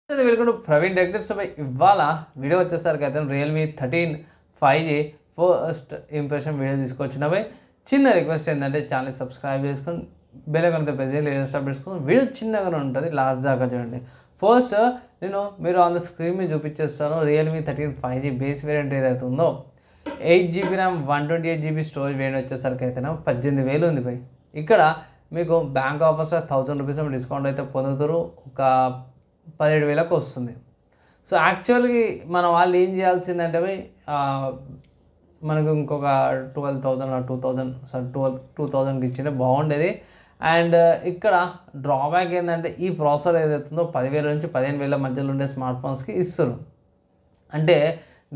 Welcome to Praveen tech tips. ఇవాళ video వచ్చేసరికి అయితే Realme 13 5G first impression video తీసుకొచ్చినవి. చిన్న రిక్వెస్ట్ ఏంటంటే ఛానల్ సబ్స్క్రైబ్ చేసుకొని బెల్ ఐకాన్ ప్రెస్ చేసి లేటెస్ట్ అప్డేట్స్ కోసం వీడియో చిన్నగానే ఉంటుంది, లాస్ట్ దాకా చూడండి. ఫస్ట్ మీరు ఆన్ ద స్క్రీన్ మీద చూపించేస్తాను. రియల్మీ 13 5G బేస్ వేరియంట్ ఏదైతే ఉందో 8GB RAM 128GB storage variant వచ్చేసరికి అయితే 18,000 ఉంది భయ్. ఇక్కడ మీకు బ్యాంక్ ఆఫర్స్ 1000 రూపీస్ డిస్కౌంట్ అయితే పొందుతారు, ఒక 17,000కు వస్తుంది. సో యాక్చువల్గా మన వాళ్ళు ఏం చేయాల్సిందంటే భయ్, మనకు ఇంకొక 12,000 2,000కి ఇచ్చింటే బాగుండేది. అండ్ ఇక్కడ డ్రాబ్యాక్ ఏంటంటే ఈ ప్రాసెసర్ ఏదైతుందో 10,000 నుంచి 15,000 మధ్యలో ఉండే స్మార్ట్ ఫోన్స్కి ఇస్తారు. అంటే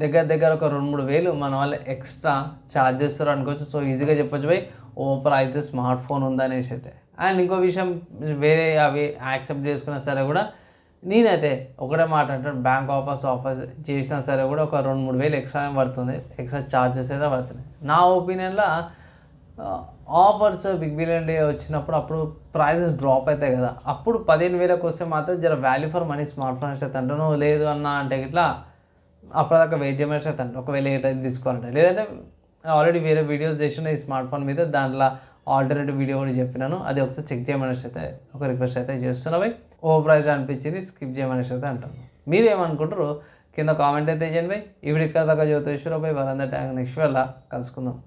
దగ్గర ఒక 2-3 వేలు మన వాళ్ళు ఎక్స్ట్రా ఛార్జ్ చేస్తారు అనుకోవచ్చు. సో ఈజీగా చెప్పొచ్చు భయ్ ఓ ప్రైస్ స్మార్ట్ ఫోన్ ఉందనేసి అయితే. అండ్ ఇంకో విషయం, వేరే అవి యాక్సెప్ట్ చేసుకున్నా సరే కూడా నేనైతే ఒకటే మాట అంటాను, బ్యాంక్ ఆఫర్స్ చేసినా సరే కూడా ఒక 2-3 వేలు ఎక్స్ట్రా పడుతుంది, ఎక్స్ట్రా ఛార్జెస్ అయితే పడుతున్నాయి. నా ఒపీనియన్లో ఆఫర్స్ బిగ్ బిలియన్ డే వచ్చినప్పుడు అప్పుడు ప్రైజెస్ డ్రాప్ అవుతాయి కదా, అప్పుడు 15,000కి వస్తే మాత్రం జర value for money smart phones అయితే అంటాను. లేదు అన్న అంటే ఇట్లా అప్పటిదాకా వెయిట్ చేయమని అయితే అంటాను, ఒకవేళ ఏ టైం తీసుకోవాలంటే. లేదంటే ఆల్రెడీ వేరే వీడియోస్ చేసిన ఈ స్మార్ట్ ఫోన్ మీద, దాంట్లో ఆల్టర్నేటివ్ వీడియో కూడా చెప్పినాను, అది ఒకసారి చెక్ చేయమని అయితే ఒక రిక్వెస్ట్ అయితే చేస్తున్నాయి. ఓవర్ ప్రైస్ అనిపించింది, స్కిప్ చేయమని అయితే అంటాను. మీరు ఏమనుకుంటారు కింద కామెంట్ అయితే చేయండి. ఈ వీడియో ఇక్కడ దాకా జ్యోతిష్వరావు వాళ్ళందరి ట్యాంక్ నెక్స్ట్ వల్ల కలుసుకుందాం.